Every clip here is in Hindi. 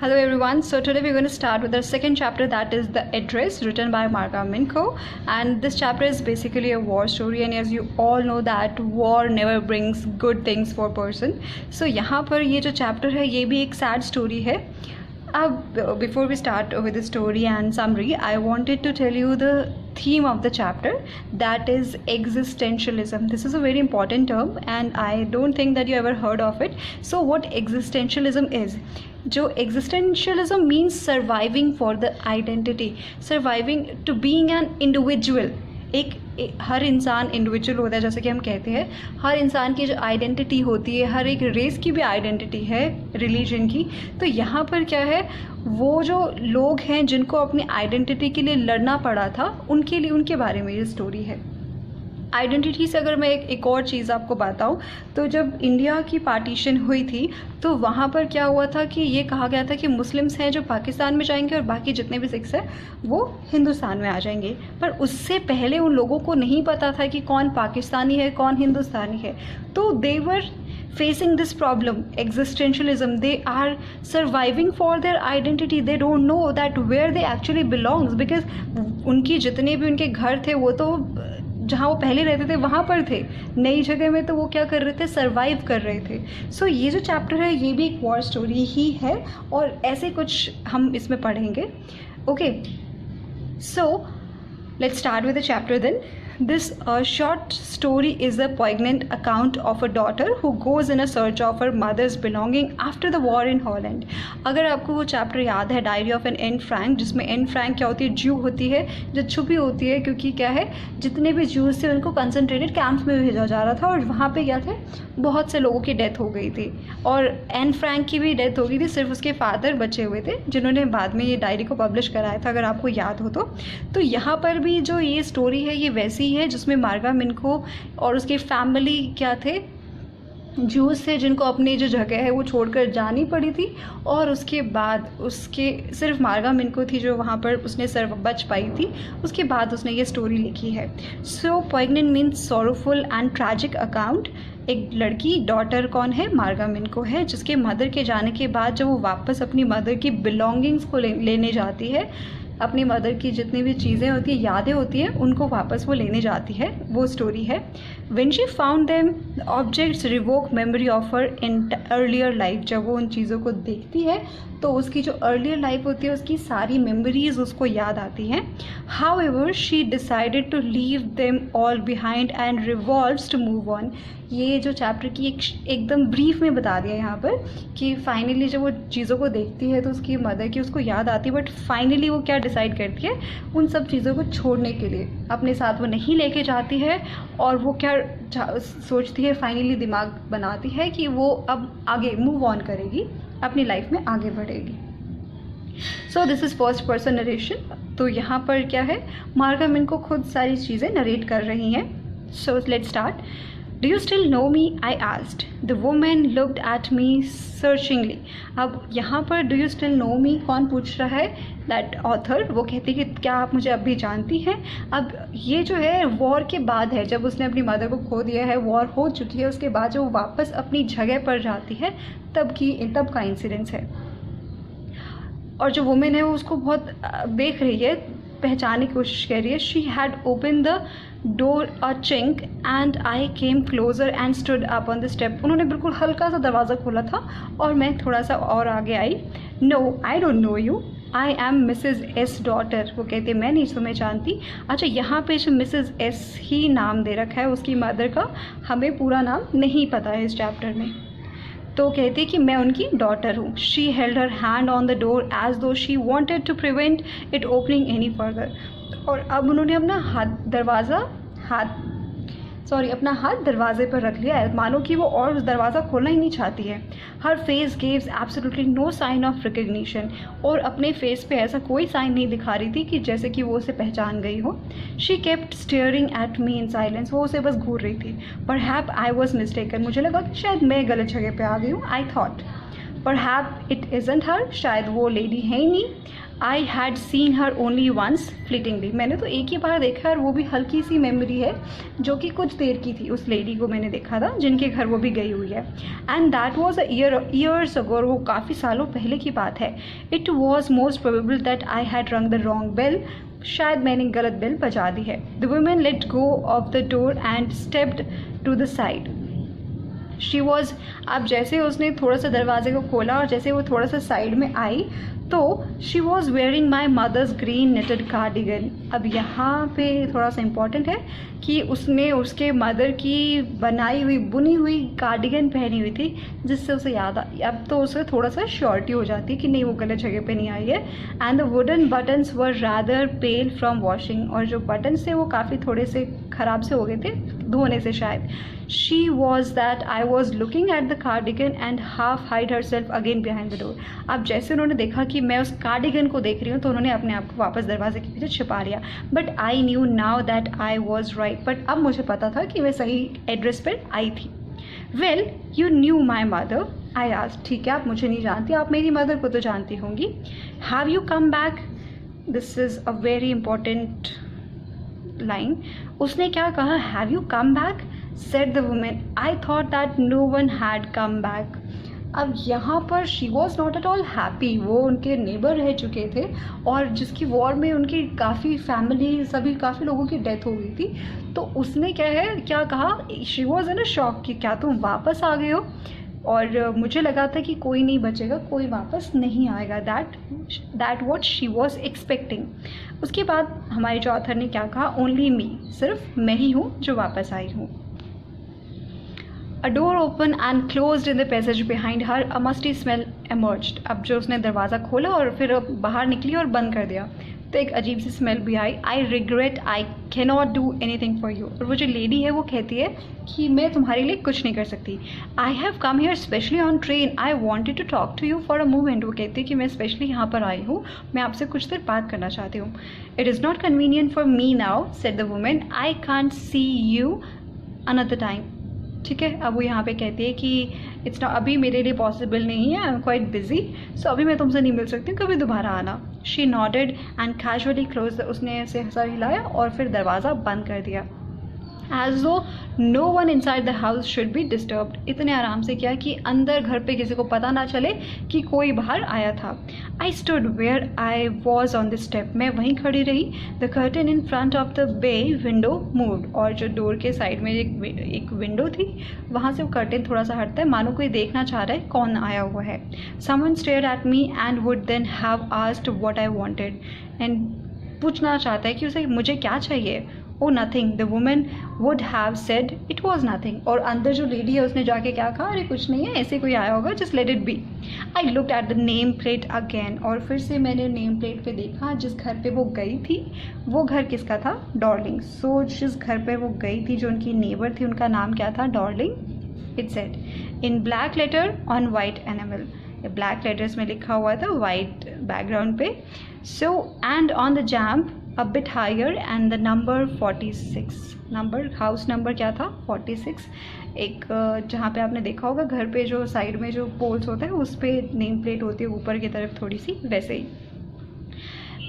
Hello everyone. So today we're going to start with our second chapter, that is The Address, written by Marga Minko. And this chapter is basically a war story, and as you all know that war never brings good things for a person. So यहाँ पर ये जो chapter है ये भी एक sad story है. Before we start with the story and summary, I wanted to tell you the theme of the chapter, that is existentialism. This is a very important term and I don't think that you ever heard of it. So what existentialism is? जो existentialism means surviving for the identity, surviving to being an individual. हर इंसान इंडिविजुअल होता है, जैसे कि हम कहते हैं हर इंसान की जो आइडेंटिटी होती है, हर एक रेस की भी आइडेंटिटी है, रिलीजन की. तो यहाँ पर क्या है, वो जो लोग हैं जिनको अपनी आइडेंटिटी के लिए लड़ना पड़ा था, उनके लिए, उनके बारे में ये स्टोरी है. आइडेंटिटी से अगर मैं एक और चीज़ आपको बताऊं, तो जब इंडिया की पार्टीशन हुई थी तो वहाँ पर क्या हुआ था कि ये कहा गया था कि मुस्लिम्स हैं जो पाकिस्तान में जाएंगे और बाकी जितने भी सिख्स हैं वो हिंदुस्तान में आ जाएंगे. पर उससे पहले उन लोगों को नहीं पता था कि कौन पाकिस्तानी है कौन हिंदुस्तानी है. तो दे वर facing this problem, existentialism. They are surviving for their identity. They don't know that where they actually belongs, because उनकी जितने भी उनके घर थे वो तो जहाँ वो पहले रहते थे वहाँ पर थे, नई जगह में तो वो क्या कर रहे थे, सर्वाइव कर रहे थे. सो ये जो चैप्टर है ये भी एक वॉर स्टोरी ही है और ऐसे कुछ हम इसमें पढ़ेंगे. Okay, so let's start with the chapter then. This short story is a poignant account of a daughter who goes in a search of her mother's belonging after the war in Holland. अगर आपको वो चैप्टर याद है, diary of Anne Anne Frank, जिसमें एन फ्रैंक क्या होती है, ज्यू होती है जो छुपी होती है, क्योंकि क्या है जितने भी ज्यूज थे उनको कंसनट्रेटेड कैंप्स में भेजा जा रहा था और वहाँ पे क्या थे, बहुत से लोगों की डेथ हो गई थी और एन फ्रैंक की भी डेथ हो गई थी. सिर्फ उसके फादर बचे हुए थे जिन्होंने बाद में ये डायरी को पब्लिश कराया था, अगर आपको याद हो तो. तो यहाँ पर भी जो ये स्टोरी है ये वैसी है जिसमें मार्गा मिन्को और उसकी फैमिली क्या थे, जूस थे जिनको अपनी जो जगह है वो छोड़कर जानी पड़ी थी. और उसके बाद उसके सिर्फ मार्गा मिन्को थी जो वहाँ पर उसने सर्व बच पाई थी. उसके बाद उसने ये स्टोरी लिखी है. So poignant means sorrowful and tragic account. एक लड़की, डॉटर कौन है, मार्गा मिन्को है, जिसके मदर के जाने के बाद जब वो वापस अपनी मदर की बिलोंगिंग्स को लेने जाती है, अपनी मदर की जितनी भी चीज़ें होती हैं, यादें होती हैं, उनको वापस वो लेने जाती है, वो स्टोरी है. When she found them, objects revoke memory of her in earlier life. जब वो उन चीज़ों को देखती है तो उसकी जो अर्लियर लाइफ होती है उसकी सारी मेमोरीज उसको याद आती हैं. However, she decided to leave them all behind and resolves to move on. ये जो चैप्टर की एकदम ब्रीफ में बता दिया यहाँ पर कि फाइनली जब वो चीज़ों को देखती है तो उसकी मदर की उसको याद आती है, बट फाइनली वो क्या डिसाइड करती है, उन सब चीज़ों को छोड़ने के लिए अपने साथ वो नहीं लेके जाती है. और वो क्या सोचती है, फाइनली दिमाग बनाती है कि वो अब आगे मूव ऑन करेगी, अपनी लाइफ में आगे बढ़ेगी. So this is first person narration. तो यहाँ पर क्या है, मार्गा मिन्को खुद सारी चीज़ें नरेट कर रही हैं. सो let's start. Do you still know me? I asked. The woman looked at me searchingly. अब यहाँ पर do you still know me कौन पूछ रहा है? That author. वो कहती है कि क्या आप मुझे अब भी जानती हैं? अब ये जो है वॉर के बाद है, जब उसने अपनी मदर को खो दिया है, वॉर हो चुकी है, उसके बाद जब वो वापस अपनी जगह पर जाती है तब का इंसिडेंस है. और जो वुमेन है वो उसको बहुत देख रही है, पहचानने की कोशिश कर रही है. She had open the door a chink and I came closer and stood up on the step. उन्होंने बिल्कुल हल्का सा दरवाज़ा खोला था और मैं थोड़ा सा और आगे आई. No, I don't know you, I am Mrs S daughter. वो कहते मैं नहीं तुम्हें जानती. अच्छा, यहाँ पे जो मिसेज़ एस ही नाम दे रखा है उसकी मदर का, हमें पूरा नाम नहीं पता है इस चैप्टर में. तो कहती कि मैं उनकी डॉटर हूँ. She held her hand on the door as though she wanted to prevent it opening any further. और अब उन्होंने अपना अपना हाथ दरवाजे पर रख लिया है, मानो कि वो और उस दरवाज़ा खोलना ही नहीं चाहती है. Her face gives absolutely no sign of recognition. और अपने फेस पे ऐसा कोई साइन नहीं दिखा रही थी कि जैसे कि वो उसे पहचान गई हो. She kept staring at me in silence. वो उसे बस घूर रही थी. Perhaps I was mistaken. मुझे लगा कि शायद मैं गलत जगह पे आ गई हूँ. I thought perhaps it isn't her, शायद वो लेडी है ही नहीं। I had seen her only once flittingly, मैंने तो एक ही बार देखा है और वो भी हल्की सी मेमोरी है जो कि कुछ देर की थी। उस लेडी को मैंने देखा था जिनके घर वो भी गई हुई है। And that was a years ago, वो काफ़ी सालों पहले की बात है। It was most probable that I had rung the wrong bell, शायद मैंने गलत बेल बजा दी है। The woman let go of the door and stepped to the side. She was, अब जैसे उसने थोड़ा सा दरवाजे को खोला और जैसे वो थोड़ा सा साइड में आई तो she was wearing my mother's green knitted cardigan. अब यहाँ पे थोड़ा सा इम्पॉर्टेंट है कि उसने उसके मदर की बनाई हुई बुनी हुई कार्डिगन पहनी हुई थी, जिससे उसे याद आ, अब तो उसे थोड़ा सा श्योरिटी हो जाती है कि नहीं वो गलत जगह पे नहीं आई है। And the wooden buttons were rather pale from washing, और जो बटन्स थे वो काफ़ी थोड़े से ख़राब से हो गए थे धोने से शायद। She was that I was looking at the cardigan and half hide her self again behind the door. अब जैसे उन्होंने देखा कि मैं उस कार्डिगन को देख रही हूँ तो उन्होंने अपने आप को वापस दरवाजे के पीछे छिपा लिया। But I knew now that I was right, but अब मुझे पता था कि मैं सही एड्रेस पर आई थी। Well you knew my mother, I asked, ठीक है आप मुझे नहीं जानती, आप मेरी मदर को तो जानती होंगी। Have you come back, this is a very important line. उसने क्या कहा, have you come back, said the woman, I thought that no one had come back. अब यहाँ पर she was not at all happy, वो उनके नेबर रह चुके थे और जिसकी वॉर में उनकी काफ़ी फैमिली सभी काफ़ी लोगों की डेथ हो गई थी। तो उसने क्या कहा, she was in a shock कि क्या तुम वापस आ गए हो, और मुझे लगा था कि कोई नहीं बचेगा, कोई वापस नहीं आएगा, that what she was expecting. उसके बाद हमारे जो ऑथर ने क्या कहा, ओनली मी, सिर्फ मैं ही हूँ जो वापस आई हूँ। A door opened and closed in the passage behind her. A musty smell emerged. अब जो उसने दरवाज़ा खोला और फिर बाहर निकली और बंद कर दिया तो एक अजीब सी स्मेल भी आई। I regret I cannot do anything for you. और वो जो लेडी है वो कहती है कि मैं तुम्हारे लिए कुछ नहीं कर सकती। I have come here specially on train. I wanted to talk to you for a moment. वो कहती है कि मैं स्पेशली यहाँ पर आई हूँ, मैं आपसे कुछ देर बात करना चाहती हूँ। It is not convenient for me now, said the woman. I can't see you another time. ठीक है, अब वो यहाँ पे कहती है कि इट्स नॉट, अभी मेरे लिए पॉसिबल नहीं है, आई एम क्वाइट बिजी, सो अभी मैं तुमसे नहीं मिल सकती हूँ, कभी दोबारा आना। She noted and casually close, उसने ऐसे सर हिलाया और फिर दरवाज़ा बंद कर दिया। As though no one inside the house should be disturbed, इतने आराम से किया कि अंदर घर पे किसी को पता ना चले कि कोई बाहर आया था। I stood where I was on the step, मैं वहीं खड़ी रही। The curtain in front of the bay window moved, और जो डोर के साइड में एक विंडो थी वहाँ से वो कर्टन थोड़ा सा हटता है, मानो कोई देखना चाह रहा है कौन आया हुआ है। Someone stared at me and would then have asked what I wanted, and पूछना चाहता है कि उसे मुझे क्या चाहिए। Oh nothing, the woman would have said it was nothing, और अंदर जो लेडी है उसने जाके क्या कहा, अरे कुछ नहीं है, ऐसे कोई आया होगा, just let it be. I looked at the name plate again, और फिर से मैंने नेम प्लेट पे देखा जिस घर पे वो गई थी, वो घर किसका था, डॉर्लिंग। सो जिस घर पे वो गई थी जो उनकी नेबर थी उनका नाम क्या था, Darling. It said in black later on white animal, black letters में लिखा हुआ था वाइट बैकग्राउंड पे। So and on the XAMPP a bit higher and the number 46, number house number क्या था, 46। एक जहाँ पे आपने देखा होगा घर पे जो साइड में जो पोल्स होते हैं उस पर नेम प्लेट होती है ऊपर की तरफ थोड़ी सी, वैसे ही।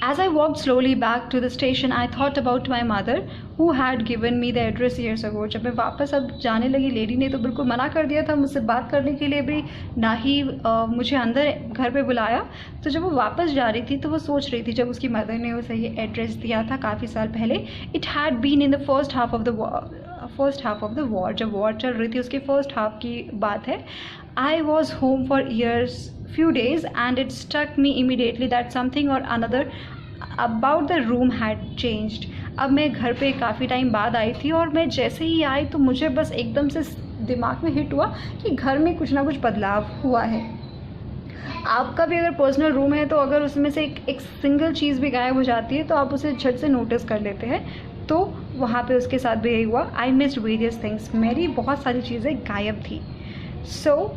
As I walked slowly back to the station, I thought about my mother, who had given me the address years ago. जब मैं वापस अब जाने लगी, लेडी ने तो बिल्कुल मना कर दिया था मुझसे बात करने के लिए भी, ना ही मुझे अंदर घर पे बुलाया। तो जब वो वापस जा रही थी तो वो सोच रही थी, जब उसकी मदर ने उसे ये एड्रेस दिया था काफ़ी साल पहले, it had been in the first half of the war, जब वॉर चल रही थी उसके फर्स्ट हाफ की बात है। I was home for years few days and it struck me immediately that something or another about the room had changed. अब मैं घर पे काफ़ी टाइम बाद आई थी और मैं जैसे ही आई तो मुझे बस एकदम से दिमाग में हिट हुआ कि घर में कुछ ना कुछ बदलाव हुआ है। आपका भी अगर पर्सनल रूम है तो अगर उसमें से एक सिंगल चीज़ भी गायब हो जाती है तो आप उसे झट से नोटिस कर लेते हैं, तो वहाँ पे उसके साथ भी यही हुआ। आई मिस्ड वेरियस थिंग्स, मेरी बहुत सारी चीज़ें गायब थी। So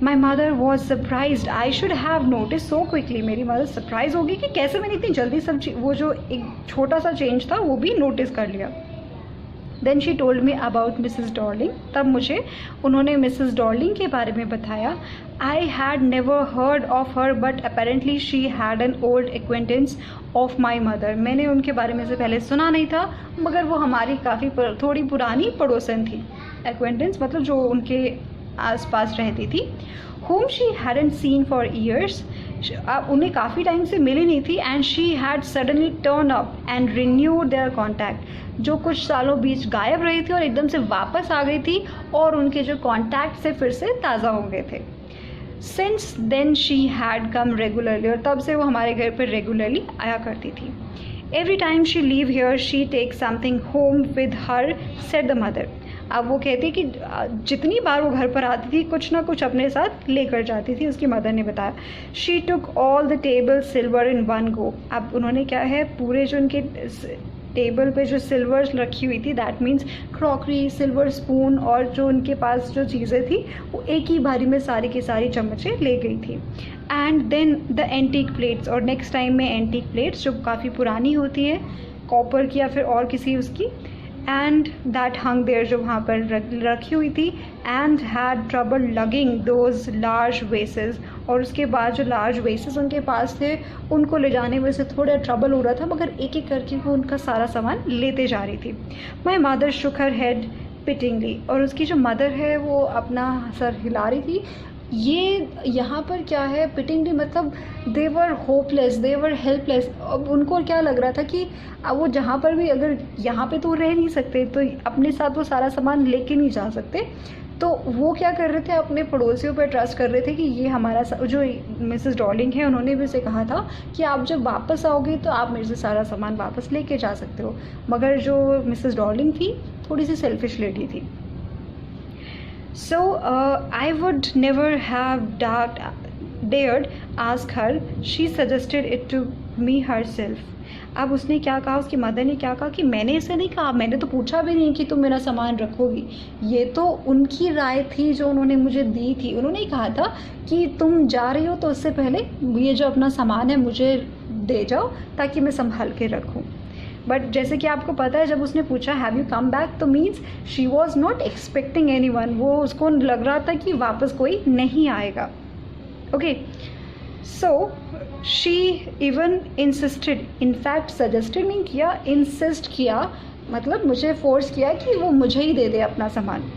my mother was surprised, I should have noticed so quickly, मेरी मदर सरप्राइज होगी कि कैसे मैंने इतनी जल्दी सब वो जो एक छोटा सा चेंज था वो भी नोटिस कर लिया। Then she told me about Mrs Dorling. तब मुझे उन्होंने मिसेस डॉर्लिंग के बारे में बताया। I had never heard of her but apparently she had an old acquaintance of my mother. मैंने उनके बारे में से पहले सुना नहीं था, मगर वो हमारी काफ़ी थोड़ी पुरानी पड़ोसन थी। एक्वेंटेंस मतलब जो उनके आसपास रहती थी। whom she hadn't seen for years, उन्हें काफ़ी टाइम से मिली नहीं थी। And she had suddenly turn up and renewed there contact, जो कुछ सालों बीच गायब रही थी और एकदम से वापस आ गई थी और उनके जो कॉन्टैक्ट से फिर से ताज़ा हो गए थे। Since then she had come regularly, और तब से वो हमारे घर पर रेगुलरली आया करती थी। Every time she leave here she take something home with her, said the mother. अब वो कहती कि जितनी बार वो घर पर आती थी कुछ ना कुछ अपने साथ लेकर जाती थी, उसकी मदर ने बताया। She took all the table silver in one go. अब उन्होंने क्या है, पूरे जो उनके टेबल पे जो सिल्वर रखी हुई थी, that means crockery, silver spoon और जो उनके पास जो चीज़ें थी वो एक ही बारी में सारी की सारी चम्मचें ले गई थी। And then the antique plates, और नेक्स्ट टाइम में एंटीक प्लेट्स जो काफ़ी पुरानी होती है, कॉपर की या फिर और किसी उसकी, एंड दैट हंग देयर, जो वहाँ पर रखी हुई थी। And had trouble lugging those large vases, और उसके बाद जो लार्ज वेसेस उनके पास थे उनको ले जाने में से थोड़ा ट्रबल हो रहा था, मगर एक एक करके वो उनका सारा सामान लेते जा रही थी। My mother Shuk her head पिटिंगली, और उसकी जो मदर है वो अपना सर हिला रही थी। ये यहाँ पर क्या है, पिटिंगली मतलब दे वर होपलेस, दे वर हेल्पलेस। अब उनको क्या लग रहा था कि अब वो जहाँ पर भी, अगर यहाँ पे तो रह नहीं सकते तो अपने साथ वो सारा सामान लेके नहीं जा सकते, तो वो क्या कर रहे थे, अपने पड़ोसियों पर ट्रस्ट कर रहे थे कि ये हमारा जो मिसेस डॉर्लिंग है उन्होंने भी उसे कहा था कि आप जब वापस आओगे तो आप मेरे से सारा सामान वापस लेके जा सकते हो। मगर जो मिसेस डॉर्लिंग थी थोड़ी सी सेल्फिश लेडी थी। So I would never have dared ask her. She suggested it to me herself. अब उसने क्या कहा, उसकी मदर ने क्या कहा कि मैंने इसे नहीं कहा, मैंने तो पूछा भी नहीं कि तुम मेरा सामान रखोगी। ये तो उनकी राय थी जो उन्होंने मुझे दी थी। उन्होंने ही कहा था कि तुम जा रही हो तो उससे पहले ये जो अपना सामान है मुझे दे जाओ ताकि मैं संभाल के रखूँ। बट जैसे कि आपको पता है, जब उसने पूछा हैव यू कम बैक, तो means she was not expecting any one, वो उसको लग रहा था कि वापस कोई नहीं आएगा। Okay, so she even insisted, in fact suggested नहीं किया, इंसिस्ट किया, मतलब मुझे फोर्स किया कि वो मुझे ही दे दे अपना सामान।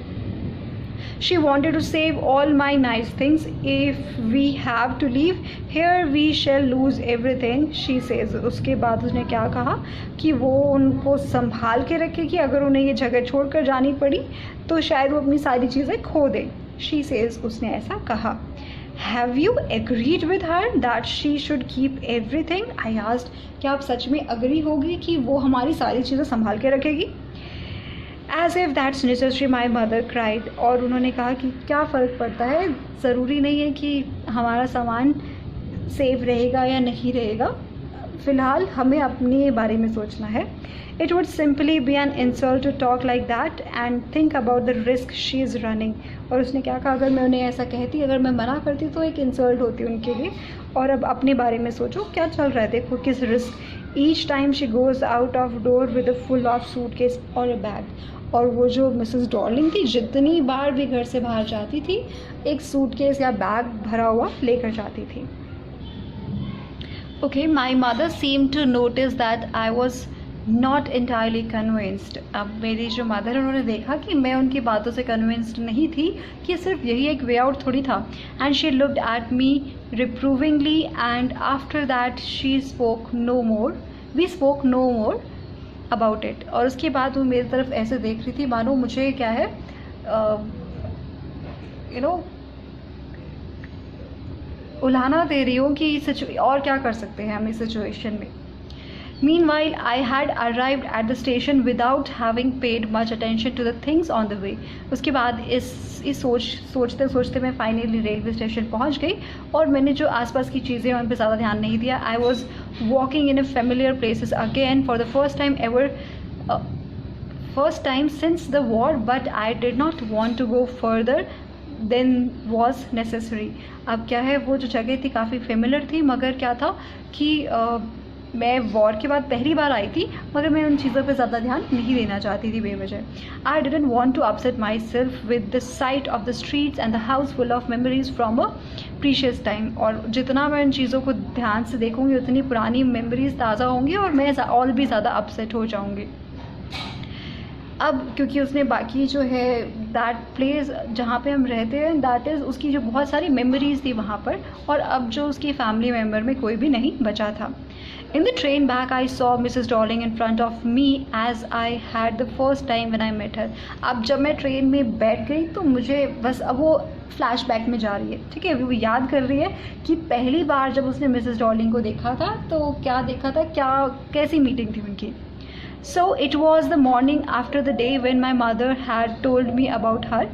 She wanted to save all my nice things. If we have to leave here, we shall lose everything, she says. उसके बाद उसने क्या कहा कि वो उनको संभाल के रखे कि अगर उन्हें ये जगह छोड़कर जानी पड़ी तो शायद वो अपनी सारी चीज़ें खो दें। She says, उसने ऐसा कहा। Have you agreed with her that she should keep everything? I asked, क्या आप सच में अग्री होगी कि वो हमारी सारी चीज़ें संभाल के रखेगी? As if that's necessary, my mother cried. और उन्होंने कहा कि क्या फ़र्क पड़ता है, ज़रूरी नहीं है कि हमारा सामान सेफ रहेगा या नहीं रहेगा, फ़िलहाल हमें अपने बारे में सोचना है। It would simply be an insult to talk like that and think about the risk she is running. और उसने क्या कहा, अगर मैं उन्हें ऐसा कहती, अगर मैं मना करती तो एक इंसल्ट होती उनके लिए, और अब अपने बारे में सोचो क्या चल रहा है, देखो किस risk. Each time she goes out of door with a full of suitcase or a bag. और वो जो मिसेस डॉर्लिंग थी जितनी बार भी घर से बाहर जाती थी एक सूटकेस या बैग भरा हुआ लेकर जाती थी। Okay, my mother seem to notice that I was not entirely convinced. अब मेरी जो मदर है उन्होंने देखा कि मैं उनकी बातों से कन्विंस्ड नहीं थी, कि सिर्फ यही एक वे आउट थोड़ी था। And she looked at me reprovingly and after that she spoke no more, we spoke no more about it. और उसके बाद वो मेरी तरफ ऐसे देख रही थी मानो मुझे क्या है, उलाहना दे रही हूँ कि और क्या कर सकते हैं हम इस सिचुएशन में। Meanwhile, I had arrived at the station without having paid much attention to the things on the way. उसके बाद इस सोचते सोचते मैं फाइनली रेलवे स्टेशन पहुंच गई और मैंने जो आसपास की चीज़ें उन पर ज़्यादा ध्यान नहीं दिया। I was walking in a familiar places again for the first time ever, first time since the war, but I did not want to go further than was necessary. अब क्या है, वो जो जगह थी काफ़ी फेमिलर थी, मगर क्या था कि मैं वॉर के बाद पहली बार आई थी, मगर मैं उन चीज़ों पे ज़्यादा ध्यान नहीं देना चाहती थी बेवजह। I didn't want to upset my self with the sight of the streets and the house full of memories from a precious time. और जितना मैं उन चीज़ों को ध्यान से देखूँगी उतनी पुरानी मेमोरीज ताज़ा होंगी और मैं और भी ज़्यादा अपसेट हो जाऊँगी। अब क्योंकि उसने बाकी जो है दैट प्लेस जहाँ पे हम रहते हैं दैट इज़ उसकी जो बहुत सारी मेमोरीज थी वहाँ पर, और अब जो उसकी फैमिली मेम्बर में कोई भी नहीं बचा था। In the train back I saw Mrs Darling in front of me as I had the first time when I met her. अब जब मैं ट्रेन में बैठ गई तो मुझे बस अब वो फ्लैशबैक में जा रही है, ठीक है, वो याद कर रही है कि पहली बार जब उसने मिसेस डॉर्लिंग को देखा था तो क्या देखा था, क्या कैसी मीटिंग थी उनकी। So it was the morning after the day when my mother had told me about her.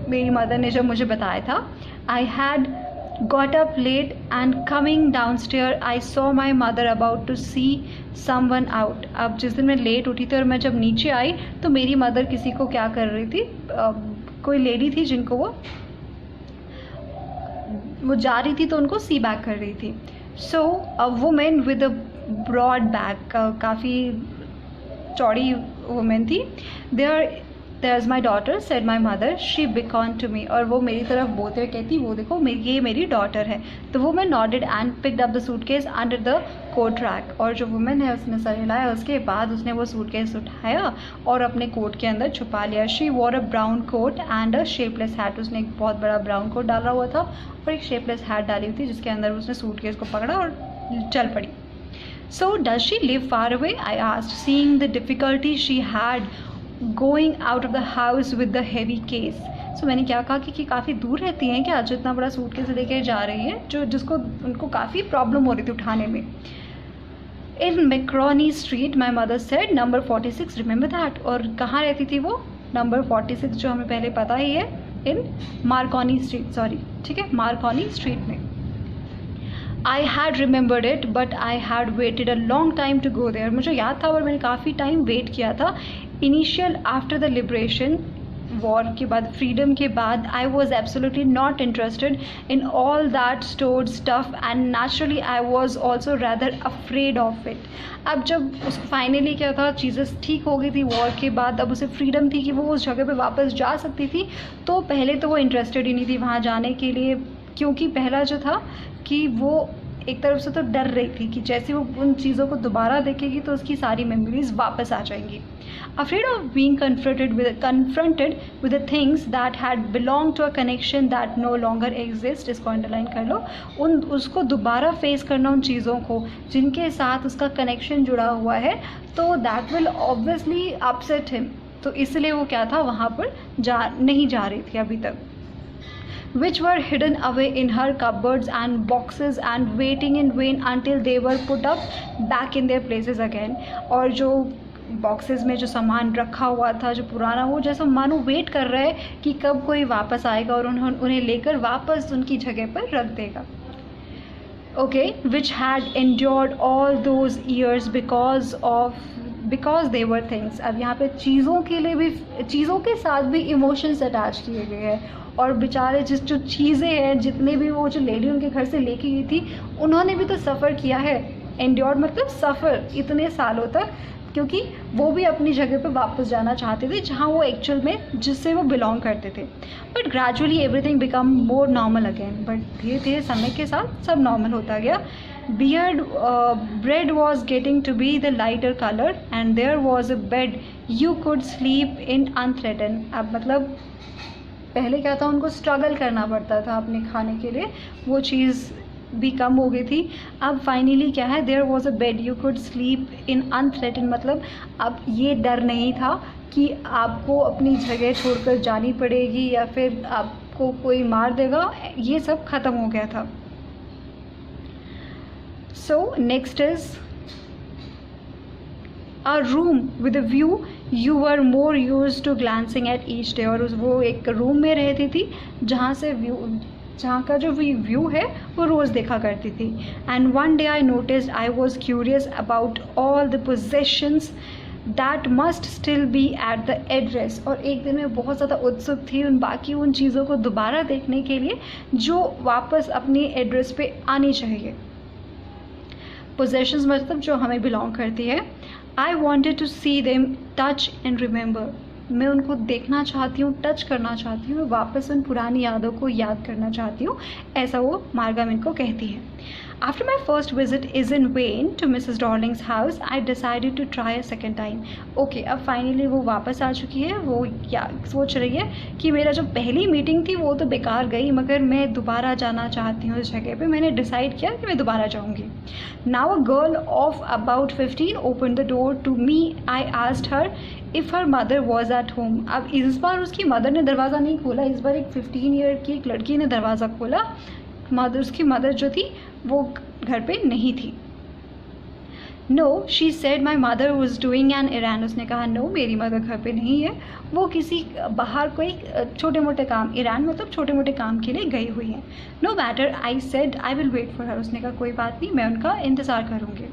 मेरी मदर ने जब मुझे बताया था, I had got up late and coming downstairs I saw my mother about to see someone out. अब जिस दिन मैं लेट उठी थी और मैं जब नीचे आई तो मेरी मदर किसी को क्या कर रही थी, कोई लेडी थी जिनको वो जा रही थी तो उनको सी बैक कर रही थी। So a woman with a broad back, काफ़ी चौड़ी वुमेन थी। there's my daughter said my mother, she beckoned to me, और वो मेरी तरफ बोलते हुए कहती वो देखो ये मेरी डॉटर है। the woman nodded and picked up the suitcase under the coat rack, और जो वुमेन है उसने सर हिलाया, उसके बाद उसने वो सूटकेस उठाया और अपने कोट के अंदर छुपा लिया। she wore a brown coat and a shapeless hat, उसने एक बहुत बड़ा ब्राउन कोट डाला हुआ था और एक शेपलेस हैट डाली हुई थी जिसके अंदर उसने सूटकेस को पकड़ा और चल पड़ी। So does she live far away? I asked, seeing the difficulty she had going out of the house with the heavy case. So मैंने क्या कहा कि काफ़ी दूर रहती हैं क्या, जो इतना बड़ा सूटकेस लेके जा रही है, जिसको उनको काफ़ी प्रॉब्लम हो रही थी उठाने में। In Macaroni Street, my mother said, number 46, remember that? और कहाँ रहती थी वो? नंबर 46 जो हमें पहले पता ही है, in Marconi Street, सॉरी, ठीक है, मार्कॉनी स्ट्रीट में। I had remembered it, but I had waited a long time to go there. मुझे याद था और मैंने काफ़ी टाइम वेट किया था। Initial after the liberation, war के बाद, फ्रीडम के बाद, I was absolutely not interested in all that stored stuff and naturally I was also rather afraid of it. अब जब उसको फाइनली क्या था, चीज़ें ठीक हो गई थी वॉर के बाद, अब उसे फ्रीडम थी कि वो उस जगह पे वापस जा सकती थी, तो पहले तो वो इंटरेस्टेड ही नहीं थी वहाँ जाने के लिए, क्योंकि पहला जो था कि वो एक तरफ से तो डर रही थी कि जैसे वो उन चीज़ों को दोबारा देखेगी तो उसकी सारी मेमोरीज वापस आ जाएंगी। Afraid of being confronted with the things that had belong to a connection that no longer exist, इसको अंडरलाइन कर लो, उसको दोबारा फेस करना उन चीज़ों को जिनके साथ उसका कनेक्शन जुड़ा हुआ है, तो that will obviously upset him. तो इसलिए वो क्या था, वहाँ पर नहीं जा रही थी अभी तक। which were hidden away in her cupboards and boxes and waiting in vain until they were put up back in their places again. और जो बॉक्सेस में जो सामान रखा हुआ था जो पुराना, वो जैसा मानो वेट कर रहा है कि कब कोई वापस आएगा और उन्हें लेकर वापस उनकी जगह पर रख देगा। Okay, which had endured all those years because they were things. अब यहाँ पे चीज़ों के लिए भी, चीज़ों के साथ भी इमोशंस अटैच किए गए हैं, और बेचारे जो चीज़ें हैं, जितने भी वो जो लेडी उनके घर से लेके गई थी, उन्होंने भी तो सफ़र किया है। एंड्योर्ड मतलब सफ़र इतने सालों तक, क्योंकि वो भी अपनी जगह पे वापस जाना चाहते थे जहाँ वो एक्चुअल में जिससे वो बिलोंग करते थे। But gradually everything become more normal again, but धीरे धीरे समय के साथ सब नॉर्मल होता गया। bread was getting to be the lighter color and there was a bed you could sleep in unthreatened. अब मतलब पहले क्या था, उनको स्ट्रगल करना पड़ता था अपने खाने के लिए, वो चीज़ भी कम हो गई थी। अब फाइनली क्या है, there was a bed you could sleep in unthreatened, मतलब अब ये डर नहीं था कि आपको अपनी जगह छोड़कर जानी पड़ेगी या फिर आपको कोई मार देगा, ये सब ख़त्म हो गया था। So next is a room with a view you were more used to glancing at each day, और वो एक रूम में रहती थी जहाँ का जो व्यू है वो रोज़ देखा करती थी। And one day I noticed I was curious about all the possessions that must still be at the address, और एक दिन मैं बहुत ज़्यादा उत्सुक थी उन चीज़ों को दोबारा देखने के लिए जो वापस अपनी एड्रेस पे आनी चाहिए। पोजेशंस मतलब जो हमें बिलोंग करती है। I wanted to see them, touch and remember, मैं उनको देखना चाहती हूँ, टच करना चाहती हूँ, वापस उन पुरानी यादों को याद करना चाहती हूँ, ऐसा वो मार्गा मिन्को कहती है। After my first visit is in vain to Mrs Dorling's house, I decided to try a second time. Okay, अब फाइनली वो वापस आ चुकी है। वो या सोच रही है कि मेरा जो पहली मीटिंग थी वो तो बेकार गई, मगर मैं दोबारा जाना चाहती हूँ उस जगह पे। मैंने डिसाइड किया कि मैं दोबारा जाऊँगी। Now a girl of about 15 open the door to me. I asked her if her mother was at home. अब इस बार उसकी मदर ने दरवाज़ा नहीं खोला, इस बार एक 15 ईयर की एक लड़की ने दरवाज़ा खोला। उसकी मदर जो थी वो घर पे नहीं थी। No, she said my mother was doing an errand. उसने कहा नो, मेरी मदर घर पे नहीं है, वो किसी बाहर कोई छोटे मोटे काम, एरैंड मतलब छोटे मोटे काम के लिए गई हुई हैं। No matter, I said I will wait for her. उसने कहा कोई बात नहीं, मैं उनका इंतज़ार करूँगी।